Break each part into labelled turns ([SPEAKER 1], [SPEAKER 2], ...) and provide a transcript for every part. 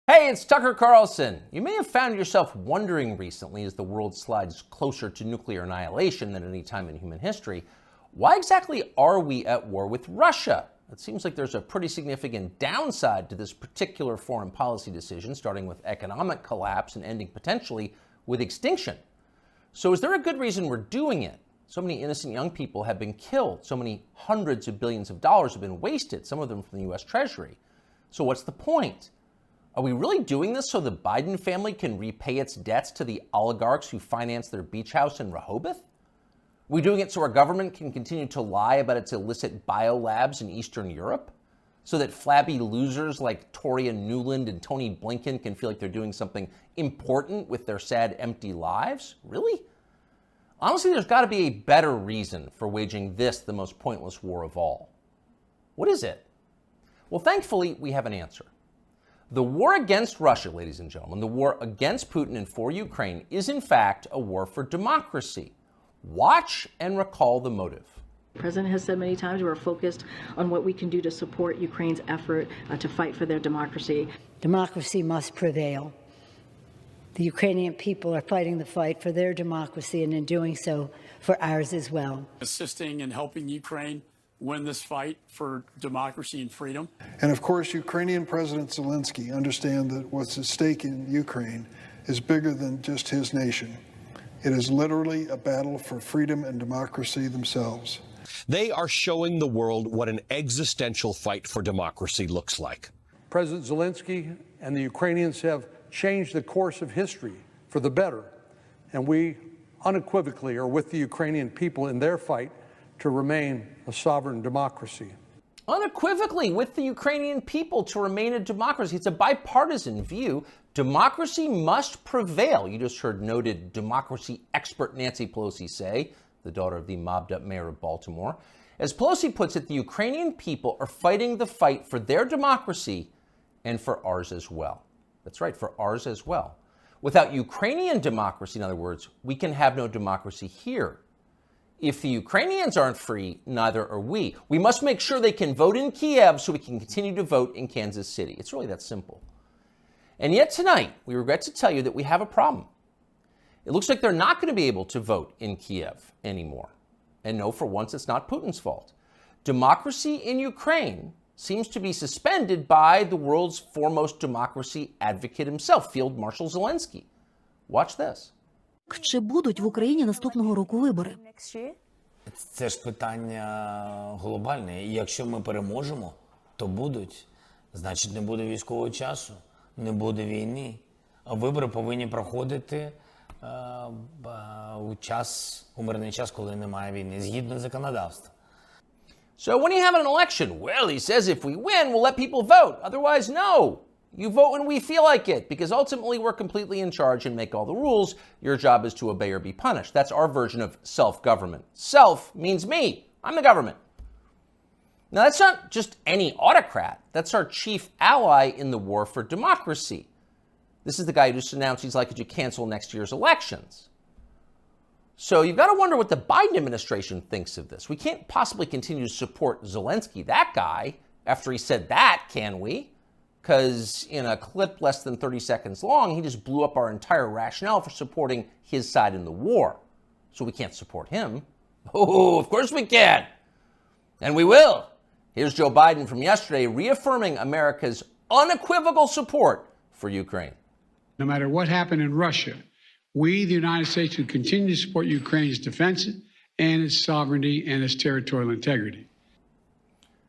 [SPEAKER 1] Hey, it's Tucker Carlson. You may have found yourself wondering recently, as the world slides closer to nuclear annihilation than any time in human history, why exactly are we at war with Russia? It seems like there's a pretty significant downside to this particular foreign policy decision, starting with economic collapse and ending potentially with extinction. So is there a good reason we're doing it? So many innocent young people have been killed. So many hundreds of billions of dollars have been wasted, some of them from the U.S. Treasury. So what's the point? Are we really doing this so the Biden family can repay its debts to the oligarchs who finance their beach house in Rehoboth? Are we doing it so our government can continue to lie about its illicit biolabs in Eastern Europe? So that flabby losers like Toria Nuland and Tony Blinken can feel like they're doing something important with their sad, empty lives? Really? Honestly, there's got to be a better reason for waging this, the most pointless war of all. What is it? Well, thankfully, we have an answer. The war against Russia, ladies and gentlemen, the war against Putin and for Ukraine is in fact a war for democracy. Watch and recall the motive.
[SPEAKER 2] The president has said many times we're focused on what we can do to support Ukraine's effort to fight for their democracy.
[SPEAKER 3] Democracy must prevail. The Ukrainian people are fighting the fight for their democracy, and in doing so, for ours as well.
[SPEAKER 4] Assisting and helping Ukraine win this fight for democracy and freedom.
[SPEAKER 5] And of course, Ukrainian President Zelensky understands that what's at stake in Ukraine is bigger than just his nation. It is literally a battle for freedom and democracy themselves.
[SPEAKER 6] They are showing the world what an existential fight for democracy looks like.
[SPEAKER 7] President Zelensky and the Ukrainians have changed the course of history for the better, and we unequivocally are with the Ukrainian people in their fight to remain a sovereign democracy.
[SPEAKER 1] Unequivocally with the Ukrainian people to remain a democracy. It's a bipartisan view. Democracy must prevail. You just heard noted democracy expert Nancy Pelosi say, the daughter of the mobbed-up mayor of Baltimore. As Pelosi puts it, the Ukrainian people are fighting the fight for their democracy and for ours as well. That's right, for ours as well. Without Ukrainian democracy, in other words, we can have no democracy here. If the Ukrainians aren't free, neither are we. We must make sure they can vote in Kiev so we can continue to vote in Kansas City. It's really that simple. And yet tonight, we regret to tell you that we have a problem. It looks like they're not going to be able to vote in Kiev anymore. And no, for once, it's not Putin's fault. Democracy in Ukraine seems to be suspended by the world's foremost democracy advocate himself, Field Marshal Zelensky. Watch this.
[SPEAKER 8] Чи будуть в Україні наступного року вибори?
[SPEAKER 9] Це ж питання глобальне. І якщо ми переможемо, то будуть. Значить, не буде військового часу, не буде війни. А вибори повинні проходити у мирний час, коли немає війни, згідно законодавства.
[SPEAKER 1] So when you have an election, well, he says if we win, we'll let people vote. Otherwise, no. You vote when we feel like it, because ultimately we're completely in charge and make all the rules. Your job is to obey or be punished. That's our version of self-government. Self means me. I'm the government. Now, that's not just any autocrat. That's our chief ally in the war for democracy. This is the guy who just announced he's likely to cancel next year's elections. So you've got to wonder what the Biden administration thinks of this. We can't possibly continue to support Zelensky, that guy, after he said that, can we? Because in a clip less than 30 seconds long, he just blew up our entire rationale for supporting his side in the war. So we can't support him. Oh, of course we can. And we will. Here's Joe Biden from yesterday reaffirming America's unequivocal support for Ukraine.
[SPEAKER 10] No matter what happened in Russia, we, the United States, will continue to support Ukraine's defense and its sovereignty and its territorial integrity.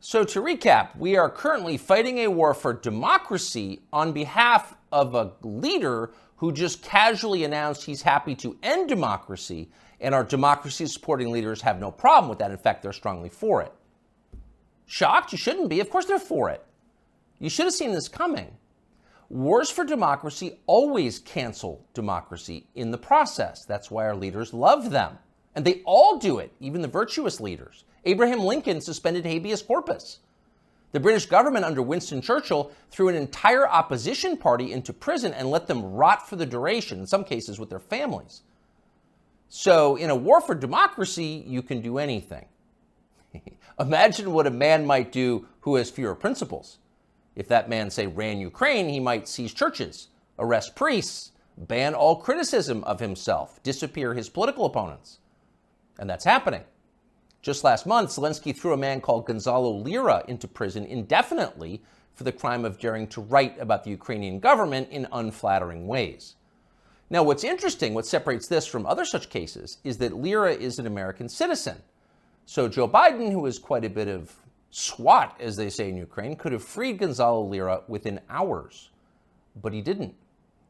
[SPEAKER 1] So to recap, we are currently fighting a war for democracy on behalf of a leader who just casually announced he's happy to end democracy, and our democracy-supporting leaders have no problem with that. In fact, they're strongly for it. Shocked? You shouldn't be. Of course they're for it. You should have seen this coming. Wars for democracy always cancel democracy in the process. That's why our leaders love them. And they all do it, even the virtuous leaders. Abraham Lincoln suspended habeas corpus. The British government under Winston Churchill threw an entire opposition party into prison and let them rot for the duration, in some cases with their families. So in a war for democracy, you can do anything. Imagine what a man might do who has fewer principles. If that man, say, ran Ukraine, he might seize churches, arrest priests, ban all criticism of himself, disappear his political opponents. And that's happening. Just last month, Zelensky threw a man called Gonzalo Lira into prison indefinitely for the crime of daring to write about the Ukrainian government in unflattering ways. Now, what's interesting, what separates this from other such cases, is that Lira is an American citizen. So Joe Biden, who is quite a bit of SWAT, as they say in Ukraine, could have freed Gonzalo Lira within hours. But he didn't.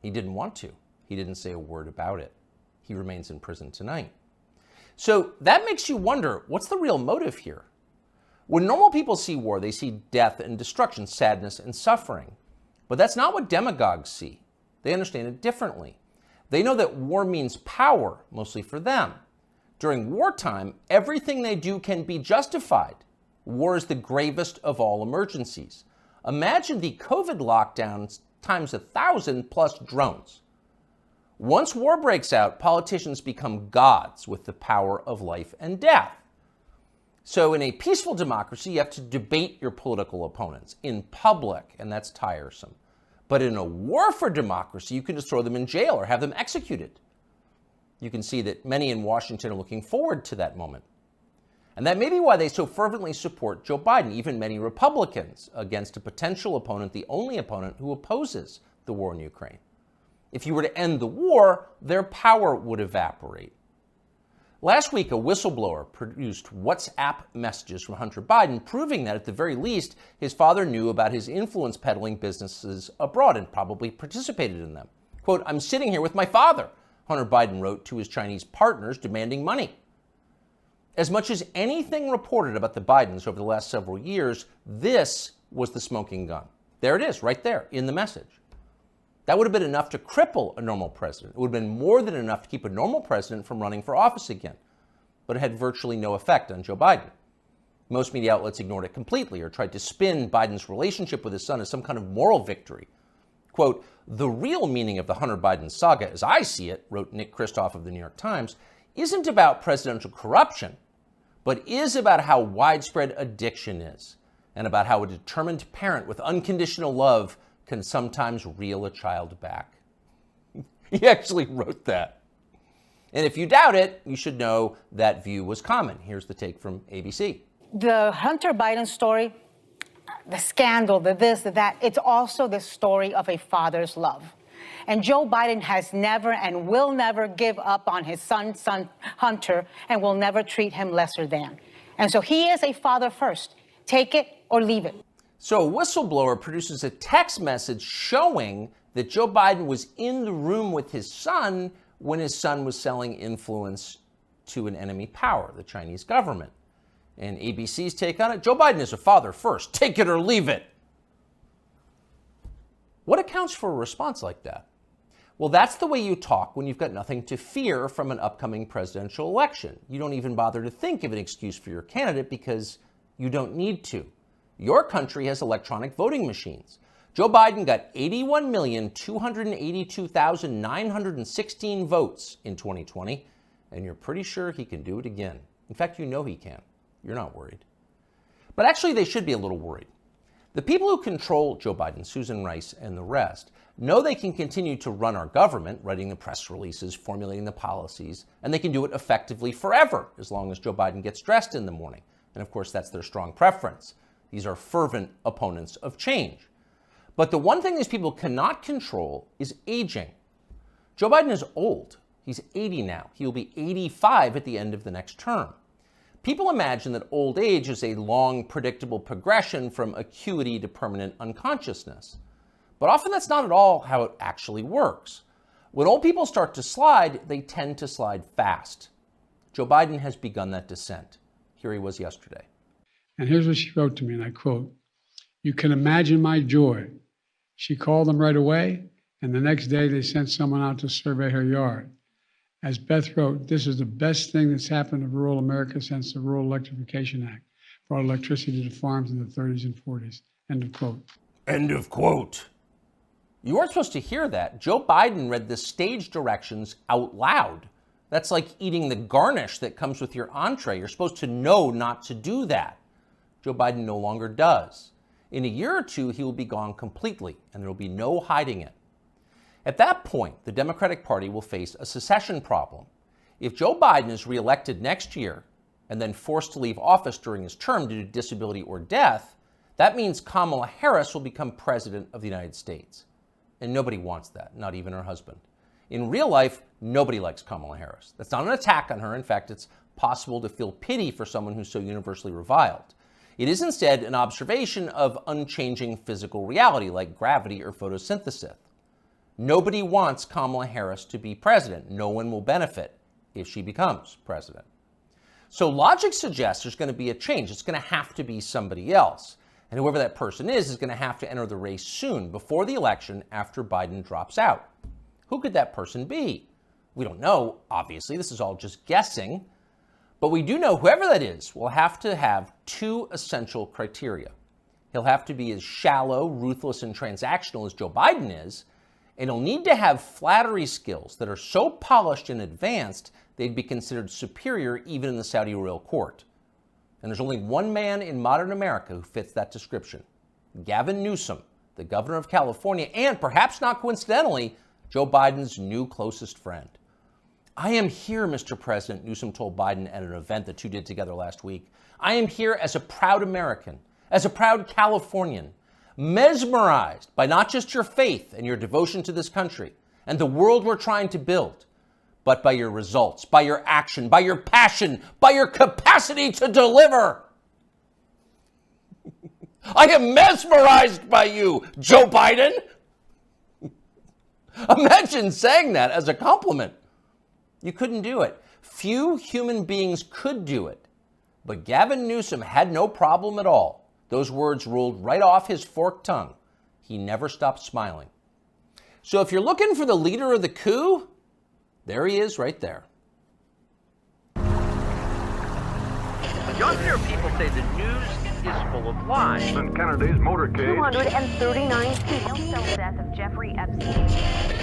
[SPEAKER 1] He didn't want to. He didn't say a word about it. He remains in prison tonight. So that makes you wonder, what's the real motive here? When normal people see war, they see death and destruction, sadness and suffering. But that's not what demagogues see. They understand it differently. They know that war means power, mostly for them. During wartime, everything they do can be justified. War is the gravest of all emergencies. Imagine the COVID lockdowns times 1,000 plus drones. Once war breaks out, politicians become gods with the power of life and death. So in a peaceful democracy, you have to debate your political opponents in public, and that's tiresome. But in a war for democracy, you can just throw them in jail or have them executed. You can see that many in Washington are looking forward to that moment. And that may be why they so fervently support Joe Biden, even many Republicans, against a potential opponent, the only opponent who opposes the war in Ukraine. If you were to end the war, their power would evaporate. Last week, a whistleblower produced WhatsApp messages from Hunter Biden, proving that at the very least, his father knew about his influence peddling businesses abroad and probably participated in them. Quote, "I'm sitting here with my father," Hunter Biden wrote to his Chinese partners demanding money. As much as anything reported about the Bidens over the last several years, this was the smoking gun. There it is, right there in the message. That would have been enough to cripple a normal president. It would have been more than enough to keep a normal president from running for office again. But it had virtually no effect on Joe Biden. Most media outlets ignored it completely or tried to spin Biden's relationship with his son as some kind of moral victory. Quote, "The real meaning of the Hunter Biden saga, as I see it," wrote Nick Kristof of the New York Times, "isn't about presidential corruption, but is about how widespread addiction is and about how a determined parent with unconditional love can sometimes reel a child back." He actually wrote that. And if you doubt it, you should know that view was common. Here's the take from ABC.
[SPEAKER 11] The Hunter Biden story, the scandal, the this, the that, it's also the story of a father's love. And Joe Biden has never and will never give up on his son Hunter, and will never treat him lesser than. And so he is a father first. Take it or leave it.
[SPEAKER 1] So a whistleblower produces a text message showing that Joe Biden was in the room with his son when his son was selling influence to an enemy power, the Chinese government. And ABC's take on it, Joe Biden is a father first. Take it or leave it. What accounts for a response like that? Well, that's the way you talk when you've got nothing to fear from an upcoming presidential election. You don't even bother to think of an excuse for your candidate because you don't need to. Your country has electronic voting machines. Joe Biden got 81,282,916 votes in 2020, and you're pretty sure he can do it again. In fact, you know he can. You're not worried. But actually, they should be a little worried. The people who control Joe Biden, Susan Rice, and the rest, know they can continue to run our government, writing the press releases, formulating the policies, and they can do it effectively forever, as long as Joe Biden gets dressed in the morning. And of course, that's their strong preference. These are fervent opponents of change. But the one thing these people cannot control is aging. Joe Biden is old. He's 80 now. He will be 85 at the end of the next term. People imagine that old age is a long, predictable progression from acuity to permanent unconsciousness. But often that's not at all how it actually works. When old people start to slide, they tend to slide fast. Joe Biden has begun that descent. Here he was yesterday.
[SPEAKER 10] And here's what she wrote to me, and I quote, "You can imagine my joy. She called them right away, and the next day they sent someone out to survey her yard. As Beth wrote, this is the best thing that's happened to rural America since the Rural Electrification Act brought electricity to farms in the 30s and 40s. End of quote."
[SPEAKER 1] End of quote. You weren't supposed to hear that. Joe Biden read the stage directions out loud. That's like eating the garnish that comes with your entree. You're supposed to know not to do that. Joe Biden no longer does. In a year or two, he will be gone completely, and there will be no hiding it. At that point, the Democratic Party will face a secession problem. If Joe Biden is reelected next year and then forced to leave office during his term due to disability or death, that means Kamala Harris will become president of the United States. And nobody wants that, not even her husband. In real life, nobody likes Kamala Harris. That's not an attack on her. In fact, it's possible to feel pity for someone who's so universally reviled. It is instead an observation of unchanging physical reality like gravity or photosynthesis. Nobody wants Kamala Harris to be president. No one will benefit if she becomes president. So logic suggests there's going to be a change. It's going to have to be somebody else. And whoever that person is going to have to enter the race soon, before the election, after Biden drops out. Who could that person be? We don't know, obviously. This is all just guessing. But we do know whoever that is will have to have two essential criteria. He'll have to be as shallow, ruthless, and transactional as Joe Biden is, and he'll need to have flattery skills that are so polished and advanced they'd be considered superior even in the Saudi royal court. And there's only one man in modern America who fits that description: Gavin Newsom, the governor of California, and perhaps not coincidentally, Joe Biden's new closest friend. I am here, Mr. President, Newsom told Biden at an event the two did together last week. I am here as a proud American, as a proud Californian, mesmerized by not just your faith and your devotion to this country and the world we're trying to build, but by your results, by your action, by your passion, by your capacity to deliver. I am mesmerized by you, Joe Biden. Imagine saying that as a compliment. You couldn't do it. Few human beings could do it. But Gavin Newsom had no problem at all. Those words rolled right off his forked tongue. He never stopped smiling. So if you're looking for the leader of the coup, there he is right there.
[SPEAKER 12] Younger people say the news is full of lies.
[SPEAKER 13] In Kennedy's motorcade.
[SPEAKER 14] 239 people. The death of Jeffrey Epstein.